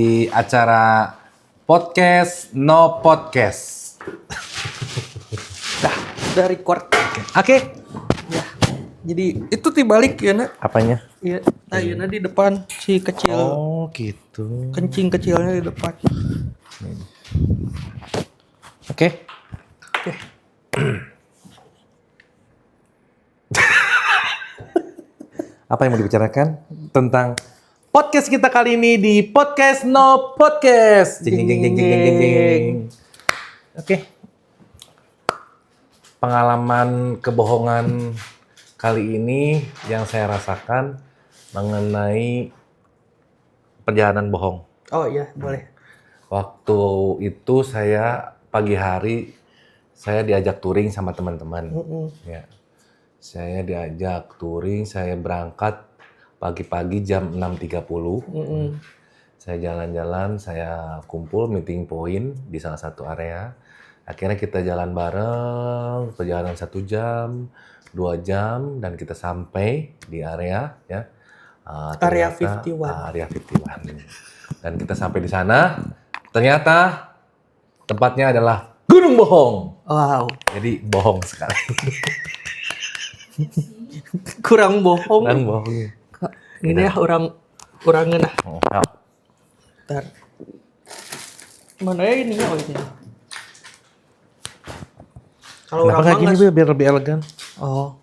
Di acara podcast no podcast. Udah record. Oke. Ya. Jadi itu dibalik ya nak. Apanya? Iya. Ayeuna di depan si kecil. Oh gitu. Kencing kecilnya di depan. Oke. Oke. Apa yang mau dibicarakan tentang podcast kita kali ini di podcast no podcast. Jeng jeng jeng jeng jeng jeng jeng. Oke. Pengalaman kebohongan kali ini yang saya rasakan mengenai perjalanan bohong. Oh iya, boleh. Waktu itu saya pagi hari saya diajak touring sama teman-teman. Ya. Saya diajak touring, saya berangkat pagi-pagi jam 6.30. Saya jalan-jalan, saya kumpul meeting point di salah satu area. Akhirnya kita jalan bareng, perjalanan 1 jam, 2 jam, dan kita sampai di area ya. Area Ternyata, 51. Area 51. Dan kita sampai di sana, ternyata tempatnya adalah Gunung Bohong. Wow. Jadi bohong sekali. Kurang bohong. Kurang bohong. Ini ya orang ngeunah. Oh, Bentar. Mana ya ininya? Oh ini. Kalau kenapa orang kayak gini mah biar lebih elegan? Oh.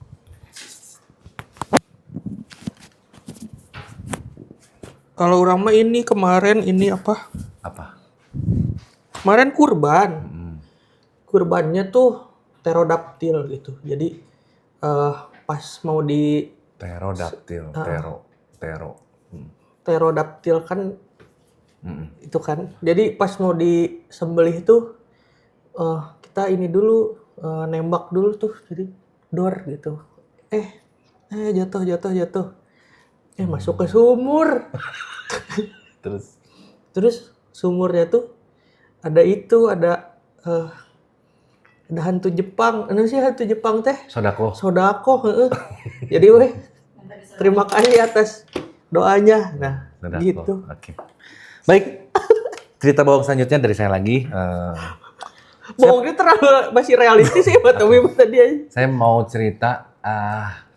Kalau orang mah ini kemarin ini apa? Apa? Kemarin kurban. Kurbannya tuh pterodaktil gitu. Jadi pas mau di Pterodaktil, pterodaktil kan itu kan. Jadi pas mau disembelih tuh kita ini dulu nembak dulu tuh. Jadi dor gitu. Jatuh. Masuk ke sumur. Terus sumurnya tuh ada hantu Jepang. Anu sih hantu Jepang teh? Sodako, heeh. Jadi weh terima kasih atas doanya. Nah, Sodako. gitu. Oke. Baik. Cerita bohong selanjutnya dari saya lagi. Bohongnya terlalu masih realistis sih buat Tommy tadi aja. Saya mau cerita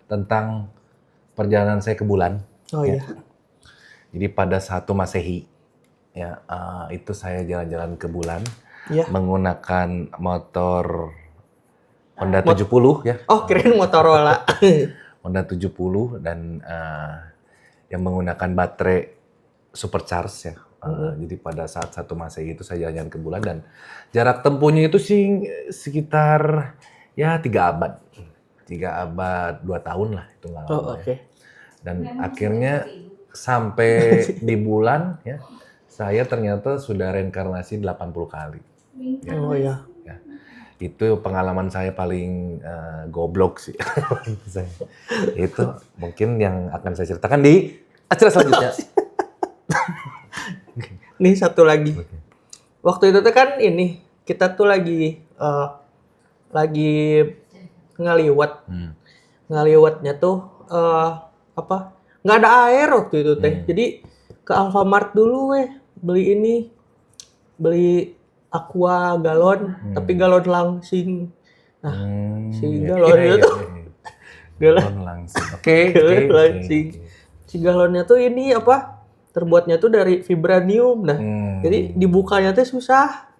tentang perjalanan saya ke bulan. Oh iya. Jadi pada 1 Masehi ya itu saya jalan-jalan ke bulan. Iya. Menggunakan motor Honda 70 ya. Oh, kirain Motorola. Honda 70 dan yang menggunakan baterai supercharge ya. Jadi pada saat 1 Masehi itu saya jalan-jalan ke bulan dan jarak tempuhnya itu sih sekitar ya 3 abad. 3 abad 2 tahun lah itu nggak lama. Oh, oke. Dan akhirnya sampai di bulan ya saya ternyata sudah reinkarnasi 80 kali. Ya. Oh iya. Ya. Itu pengalaman saya paling goblok sih. Itu mungkin yang akan saya ceritakan di acara selanjutnya. Nih satu lagi. Waktu itu tuh kan ini kita tuh lagi ngaliwat. Ngaliwatnya tuh apa? Nggak ada air waktu itu teh. Jadi ke Alfamart dulu beli aqua galon, tapi galon langsing. Nah, si galonnya tuh galon langsing. Oke. langsing. Si galonnya tuh ini apa? Terbuatnya tuh dari vibranium. Nah, jadi dibukanya tuh susah.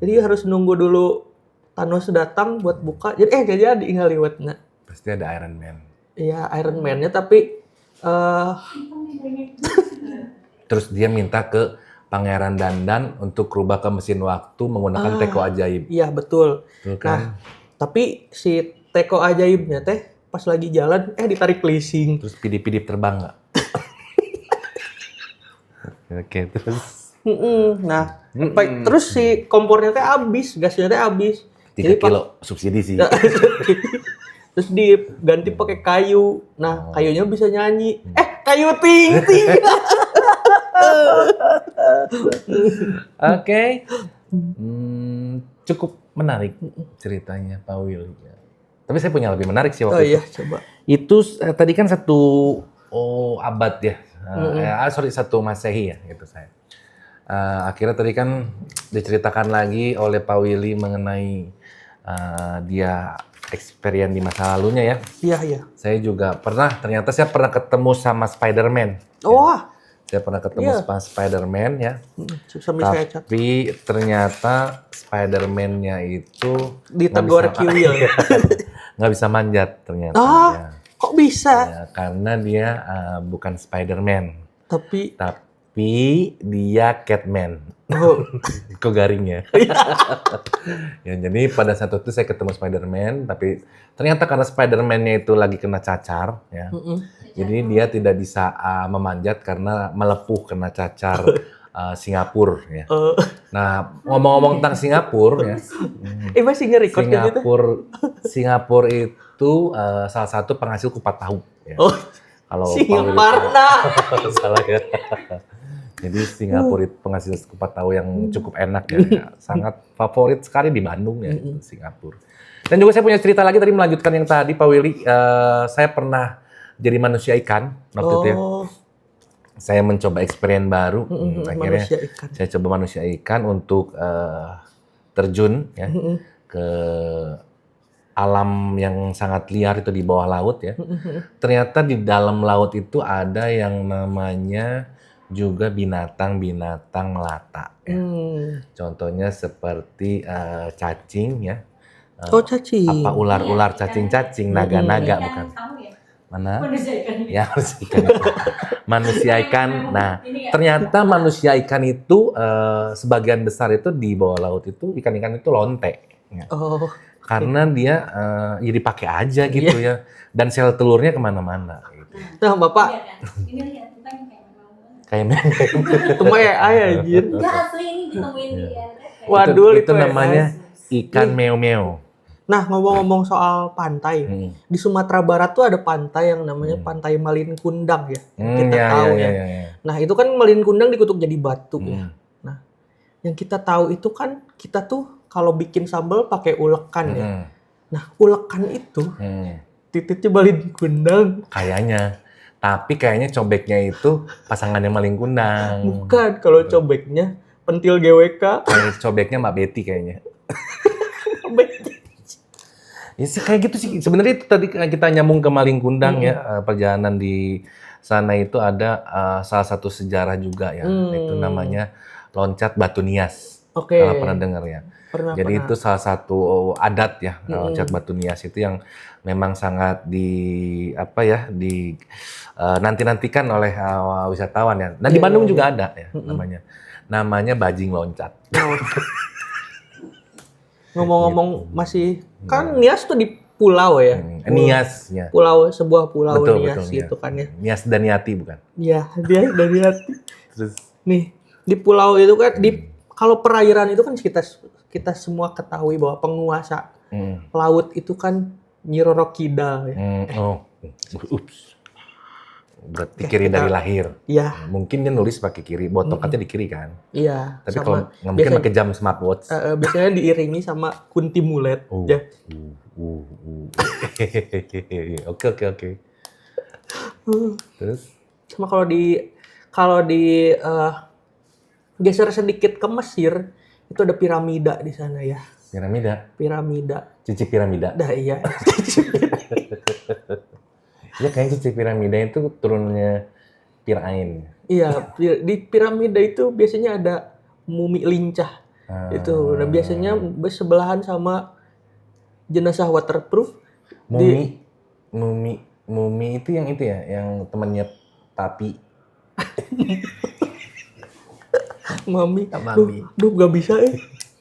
Jadi harus nunggu dulu Thanos datang buat buka. Jadi gak jadi ngaliwatnya. Pasti ada Iron Man. Iya, Iron Man-nya tapi terus dia minta ke Pangeran Dandan untuk rubah ke mesin waktu menggunakan teko ajaib. Iya, betul. Kan? Nah, tapi si teko ajaibnya teh pas lagi jalan ditarik leasing. Terus pidip-pidip terbang nggak? Oke, terus. Nah, terus si kompornya teh habis, gasnya teh habis. 3 kilo subsidi sih. Terus diganti pakai kayu. Nah, kayunya bisa nyanyi. Kayu ting-ting. Oke. Cukup menarik ceritanya Pak Willy. Tapi saya punya lebih menarik sih waktu itu. Oh iya, coba. Itu tadi kan 1 abad ya. 1 Masehi ya gitu saya. Akhirnya tadi kan diceritakan lagi oleh Pak Willy mengenai dia experience di masa lalunya ya. Iya, iya. Ternyata saya pernah ketemu sama Spider-Man. Oh, Saya pernah ketemu iya. sama Spider-Man ya. Sambil saya cat. Tapi ternyata Spider-Man-nya itu Ditegur kiwil. nggak bisa manjat ternyata. Ah, Ya. kok bisa? Ya, karena dia bukan Spider-Man. Tapi Dia Catman. oh, Kok garingnya? Ya, jadi pada saat itu saya ketemu Spider-Man, tapi ternyata karena Spider-Man-nya itu lagi kena cacar, ya. Jadi dia tidak bisa memanjat karena melepuh kena cacar Singapura, ya. Nah, ngomong-ngomong tentang Singapura, ya. masih nge-record kayak gitu? Singapura itu salah satu penghasil kupat tahu. Ya. Oh, Kalau Singaparna. salah ya. Jadi Singapura itu penghasil kupat tahu yang cukup enak ya. Sangat favorit sekali di Bandung ya, Singapura. Dan juga saya punya cerita lagi tadi melanjutkan yang tadi Pak Willy. Saya pernah jadi manusia ikan waktu itu ya. Saya mencoba eksperimen baru. Akhirnya saya coba manusia ikan untuk terjun ya ke alam yang sangat liar itu di bawah laut ya. Ternyata di dalam laut itu ada yang namanya juga binatang-binatang melata ya. Contohnya seperti cacing ya. Cacing. Apa ular-ular, cacing-cacing, naga-naga bukan. Mana? Manusia ikan. Ya, manusia ikan. Nah, ternyata manusia ikan itu sebagian besar itu di bawah laut itu ikan-ikan itu lonte. Ya. Karena dia ya dipakai aja gitu ya. Dan sel telurnya kemana-mana. Gitu. Nah, Bapak. Ini lihat, Kayak meme. Itu mah AI anjir. Enggak, asli ini ditemuin dia. Waduh, itu namanya ikan meo-meo. Nah, ngomong-ngomong soal pantai, di Sumatera Barat tuh ada pantai yang namanya Pantai Malin Kundang ya. Kita tahu ya. Nah, itu kan Malin Kundang dikutuk jadi batu ya. Nah, yang kita tahu itu kan kita tuh kalau bikin sambal pakai ulekan ya. Nah, ulekan itu titiknya Malin Kundang. Kayaknya. Tapi kayaknya cobeknya itu pasangannya Malin Kundang. Bukan, kalau cobeknya pentil GWK. Kayak cobeknya Mbak Betty kayaknya. Ya sih kayak gitu sih. Sebenarnya itu tadi kita nyambung ke Malin Kundang ya. Perjalanan di sana itu ada salah satu sejarah juga ya. Itu namanya loncat batu nias. Oke. Pernah dengar ya? Jadi itu salah satu adat ya, loncat batu nias itu yang memang sangat nanti-nantikan oleh wisatawan ya. Dan di Bandung juga ada ya namanya bajing loncat. Ngomong-ngomong masih kan Nias tuh di pulau ya. Nias ya. Sebuah pulau betul, Nias gitu kan ya. Nias dan Yati bukan? Iya, dia dari Yati. Terus nih, di pulau itu kan kalau perairan itu kan kita semua ketahui bahwa penguasa laut itu kan Nyi Roro Kidal ya. Ups. Berarti kiri dari lahir. Iya. Mungkin dia nulis pakai kiri, tongkatnya di kiri kan? Iya. Tapi kalau nggak mungkin pakai jam smartwatch. Biasanya diiringi sama kunti mulet. Ya. Oke. Terus? Sama kalau di geser sedikit ke Mesir itu ada piramida di sana ya. Piramida. Cici piramida. Dah iya. Ya kayaknya cici piramida itu turunnya Pirain. Iya, di piramida itu biasanya ada mumi lincah. Itu. Dan biasanya bersebelahan sama jenazah waterproof. Mumi itu yang itu ya, yang temannya Tapi. Mami. Duh, gak bisa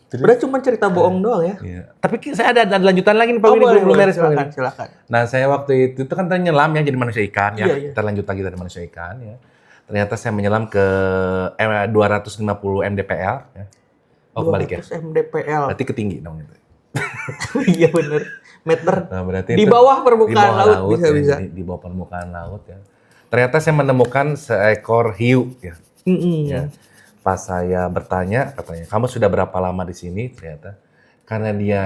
Udah cuma cerita bohong doang ya. Iya. Tapi saya ada lanjutan lagi nih Pak Willy, belum beres. Silakan. Nah, saya waktu itu kan tadi nyelam ya jadi manusia ikan ya. Iya. Kita lanjut lagi dari manusia ikan ya. Ternyata saya menyelam ke 250 mdpl ya. Oh, kebalik ya. 200 mdpl. Berarti ketinggi dong itu. Iya benar. Meter. Nah, berarti di bawah permukaan laut bisa. Di bawah permukaan laut ya. Ternyata saya menemukan seekor hiu ya. Ya. Pas saya bertanya, katanya, kamu sudah berapa lama di sini? Ternyata karena dia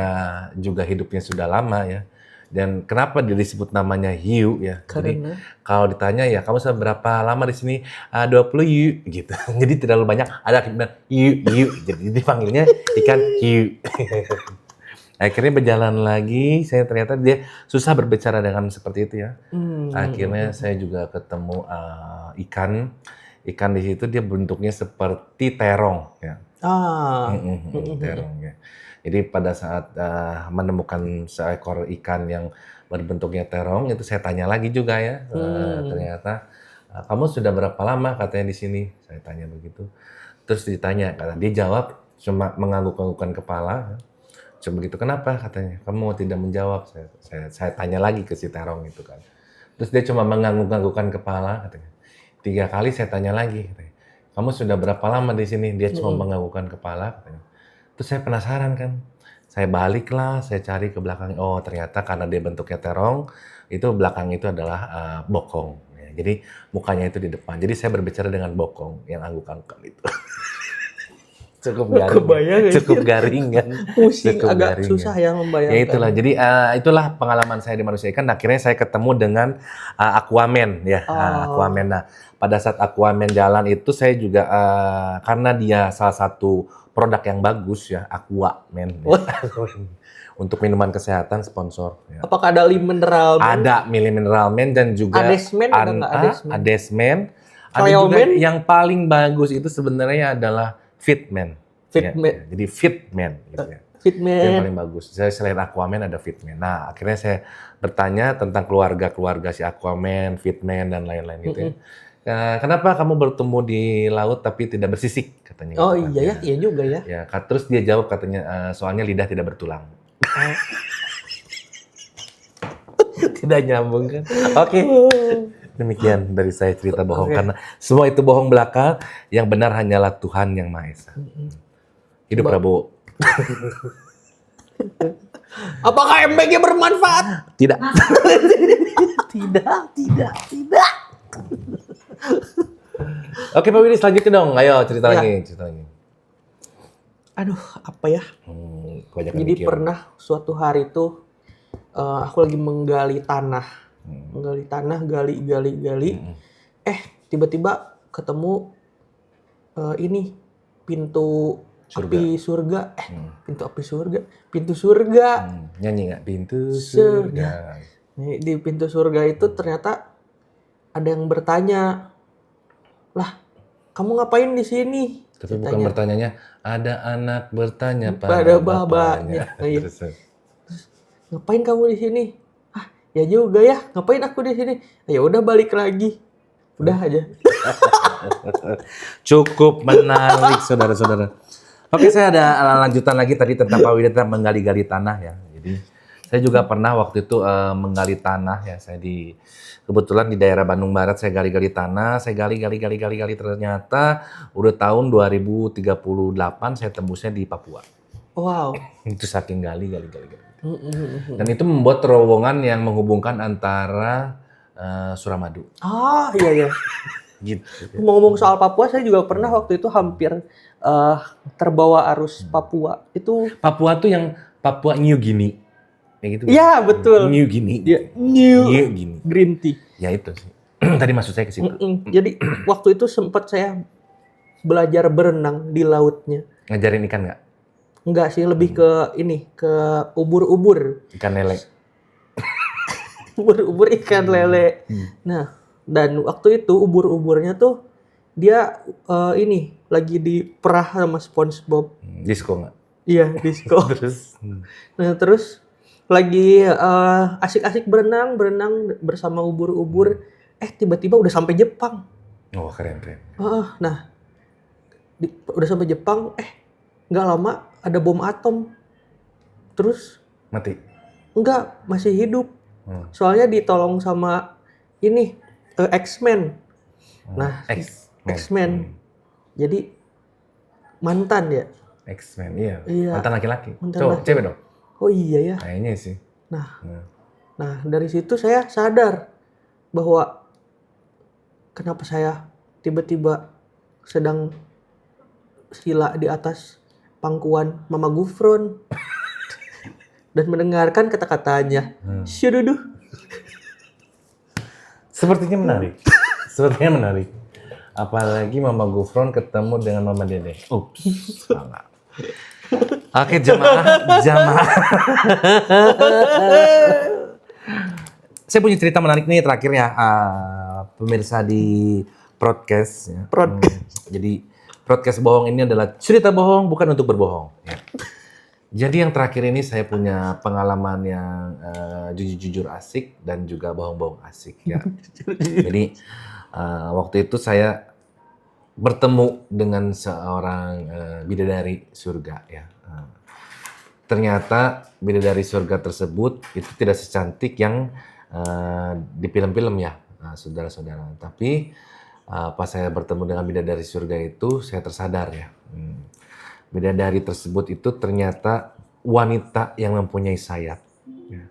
juga hidupnya sudah lama ya. Dan kenapa dia disebut namanya hiu ya? Jadi Karena kalau ditanya ya kamu sudah berapa lama di sini? 20 hiu gitu. Jadi terlalu banyak ada yang hiu. Jadi dipanggilnya ikan hiu. Akhirnya berjalan lagi, saya ternyata dia susah berbicara dengan seperti itu ya. Akhirnya saya juga ketemu ikan di situ dia bentuknya seperti terong ya. Terong ya. Jadi pada saat menemukan seekor ikan yang berbentuknya terong itu saya tanya lagi juga ya. Ternyata kamu sudah berapa lama katanya di sini? Saya tanya begitu. Terus ditanya, kata dia jawab cuma mengangguk-anggukkan kepala. Coba begitu, kenapa katanya? Kamu tidak menjawab. Saya tanya lagi ke si terong itu kan. Terus dia cuma mengangguk-anggukkan kepala katanya. 3 kali saya tanya lagi katanya. Kamu sudah berapa lama di sini? Dia cuma menganggukkan kepala katanya. Terus saya penasaran kan. Saya baliklah, saya cari ke belakang. Oh, ternyata karena dia bentuknya terong, itu belakang itu adalah bokong. Ya, jadi mukanya itu di depan. Jadi saya berbicara dengan bokong yang angguk-angguk itu. Cukup garing. Kebayang, Cukup garing kan. pusing, Cukup agak garing, susah ya membayangkan. Ya itulah. Jadi itulah pengalaman saya di Manusia Ikan. Akhirnya saya ketemu dengan Aquaman ya. Aquaman. Nah, pada saat Aquaman jalan itu saya juga karena dia salah satu produk yang bagus ya, Aquaman. Ya. Untuk minuman kesehatan sponsor. Ya. Apakah ada mineral? Ada mineral man dan juga Adesman ada nggak Adesman? Adesman. Ada Cleoman? juga yang paling bagus itu sebenarnya adalah Fitman. Fitman. Ya, jadi Fitman gitu ya. Fitman. Yang paling bagus. Saya selain Aquaman ada Fitman. Nah, akhirnya saya bertanya tentang keluarga si Aquaman, Fitman dan lain-lain gitu ya. Kenapa kamu bertumbuh di laut tapi tidak bersisik katanya. Oh gitu, iya ya, iya juga ya. Ya, terus dia jawab katanya soalnya lidah tidak bertulang. Tidak nyambung kan? Oke. Demikian dari saya cerita bohong karena semua itu bohong belaka, yang benar hanyalah Tuhan yang Maha Esa. Hidup Prabowo. Apakah MBG bermanfaat? Tidak. Tidak. Oke Pak Willy, selanjutnya dong. Ayo cerita lagi. Aduh, apa ya? Kebanyakan Jadi mikir. pernah suatu hari tuh aku lagi menggali tanah. Gali. Tiba-tiba ketemu ini pintu Surga. api surga. Pintu surga. Nyanyi nggak? Pintu Surga. surga. Nih, di pintu surga itu ternyata ada yang bertanya, "Lah, kamu ngapain di sini?" Tapi bukan bertanyanya, ada anak bertanya Pada bapaknya. bapaknya. Iya. Terus, "Ngapain kamu di sini?" "Ah, ya juga ya. Ngapain aku di sini?" "Ya udah balik lagi." Udah aja. cukup menarik saudara-saudara. Oke, saya ada lanjutan lagi tadi tentang Pak Willy tentang menggali-gali tanah ya. Jadi saya juga pernah waktu itu menggali tanah ya. Kebetulan di daerah Bandung Barat saya gali-gali tanah, saya gali ternyata udah tahun 2038 saya tembusnya di Papua. Wow. Itu saking gali. Dan itu membuat terowongan yang menghubungkan antara Suramadu. Ah, iya. Gitu. Ngomong soal Papua, saya juga pernah waktu itu hampir terbawa arus Papua. Itu Papua tuh yang Papua New Guinea. Kayak gitu. Iya, betul. New Guinea. ya, New Guinea. Green Tea. Ya itu sih. Tadi maksud saya ke situ. Jadi waktu itu sempat saya belajar berenang di lautnya. Ngajarin ikan nggak? Enggak sih, lebih ke ini, ke ubur-ubur. Ikan lele. Ubur-ubur ikan lele. Nah, dan waktu itu ubur-uburnya tuh dia ini lagi diperah sama SpongeBob. Disco nggak? Iya, disco. Terus. Nah, terus lagi asik-asik berenang bersama ubur-ubur. Tiba-tiba udah sampai Jepang. Oh, keren. Nah, udah sampai Jepang, nggak lama ada bom atom. Terus Mati. enggak, masih hidup. Soalnya ditolong sama ini X-Men. Nah, X-Men. Jadi mantan ya. X-Men, iya. Iya. Mantan laki-laki. Mantan Cowok, laki. cewek dong? Oh iya ya. Kayaknya sih. Nah, dari situ saya sadar bahwa kenapa saya tiba-tiba sedang sila di atas pangkuan Mama Gufron. dan mendengarkan kata-katanya. Syududuh. Sepertinya menarik. Sepertinya menarik. Apalagi Mama Gufron ketemu dengan Mama Dede. Ups, salah. Oke, jamaah. Saya punya cerita menarik nih terakhir ya, pemirsa di podcast. Ya. Jadi podcast bohong ini adalah cerita bohong bukan untuk berbohong. Ya. Jadi yang terakhir ini saya punya pengalaman yang jujur-jujur asik dan juga bohong-bohong asik ya. Jadi waktu itu saya bertemu dengan seorang bidadari surga ya. Ternyata bidadari surga tersebut itu tidak secantik yang di film-film ya, saudara-saudara. Tapi pas saya bertemu dengan bidadari surga itu saya tersadar ya. Bidadari tersebut itu ternyata wanita yang mempunyai sayap. Ya.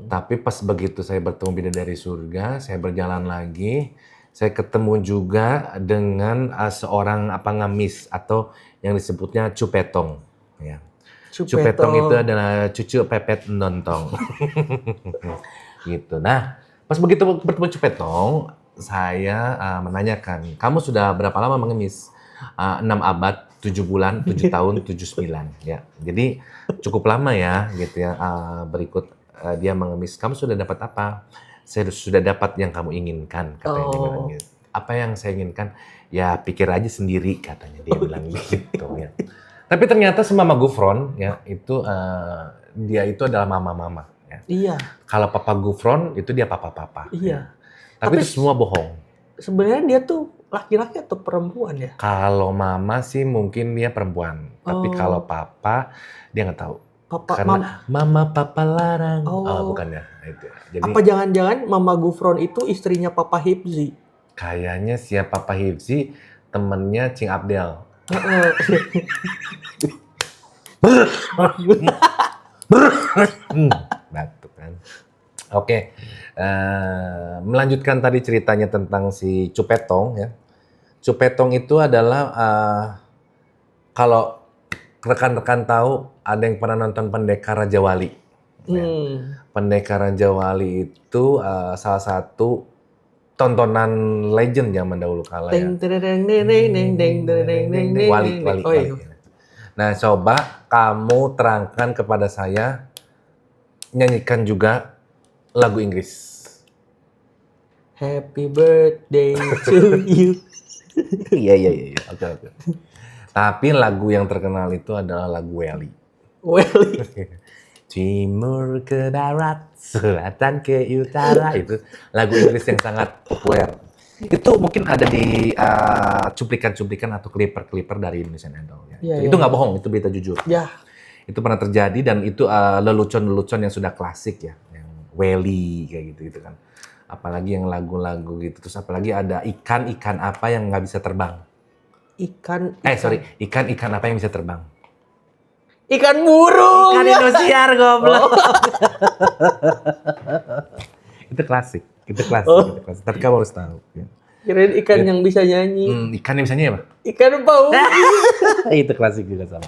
Tapi pas begitu saya bertemu bidadari surga, saya berjalan lagi, saya ketemu juga dengan seorang pengemis atau yang disebutnya cupetong. Ya. Cupetong itu adalah cucu pepet nontong. Gitu. Nah, pas begitu bertemu cupetong, saya menanyakan, kamu sudah berapa lama mengemis? 6 abad, 7 bulan, 7 tahun, 79 ya. Jadi cukup lama ya gitu ya. Berikut dia mengemis, kamu sudah dapat apa? Saya sudah dapat yang kamu inginkan, katanya dia bilang gitu. Apa yang saya inginkan? Ya pikir aja sendiri, katanya dia bilang gitu ya. Tapi ternyata Mama Gufron ya itu dia itu adalah mama-mama ya. Iya. Kalau Papa Gufron itu dia papa-papa. Iya. Ya. Tapi itu semua bohong. Sebenarnya dia tuh laki-laki atau perempuan ya? Kalau mama sih mungkin dia perempuan, tapi kalau papa dia nggak tahu. Karena mama papa larang. Bukan ya itu. Jadi, apa jangan-jangan Mama Gufron itu istrinya Papa Hipzi? Kayaknya siapa Papa Hipzi temennya Cing Abdel. Batuk kan. Oke. Melanjutkan tadi ceritanya tentang si Cupetong ya. Cupetong itu adalah kalau rekan-rekan tahu ada yang pernah nonton Pendekar Raja Wali. Ya. Pendekar Raja Wali itu salah satu tontonan legend zaman dahulu kala ya. Wali. Nah, coba kamu terangkan kepada saya, nyanyikan juga lagu Inggris. Happy birthday to you. Iya. Oke. Tapi lagu yang terkenal itu adalah lagu Welly. Timur ke barat, selatan ke utara, itu lagu Inggris yang sangat populer. Itu mungkin ada di cuplikan-cuplikan atau clipper-clipper dari Indonesian Idol. Ya. Itu nggak bohong, itu berita jujur. Ya. Itu pernah terjadi dan itu lelucon-lelucon yang sudah klasik ya, yang Welly kayak gitu kan. Apalagi yang lagu-lagu gitu, terus apalagi ada ikan apa yang nggak bisa terbang. Ikan apa yang bisa terbang? Ikan burung. Ikan Indosiar goblok. Itu klasik. Tapi kamu harus tahu. Ya. Kirain ikan yang bisa nyanyi. Ikan yang bisa nyanyi apa? Ikan paus. Itu klasik juga sama.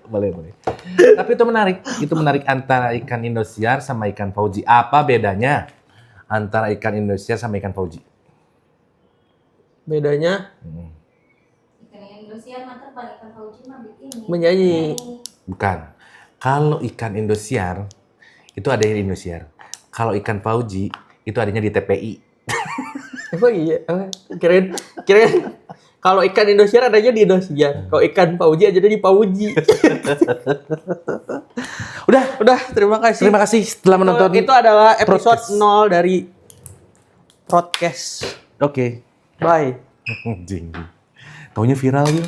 Boleh. Tapi itu menarik antara ikan Indosiar sama ikan Fauji. Apa bedanya antara ikan Indosiar sama ikan Fauji? Bedanya? Indosiar mah terbang, ikan Fauji mah bikin menyanyi. Bukan. Kalau ikan Indosiar itu ada di Indosiar. Kalau ikan Fauji itu adanya di TPI. Emang iya? Kirain kalau ikan Indosiar adanya di Indosiar. Kalau ikan Fauji aja di Fauji. Udah, terima kasih. Terima kasih setelah menonton. Itu adalah episode 0 dari podcast. Oke. Bye. Taunya viral gitu.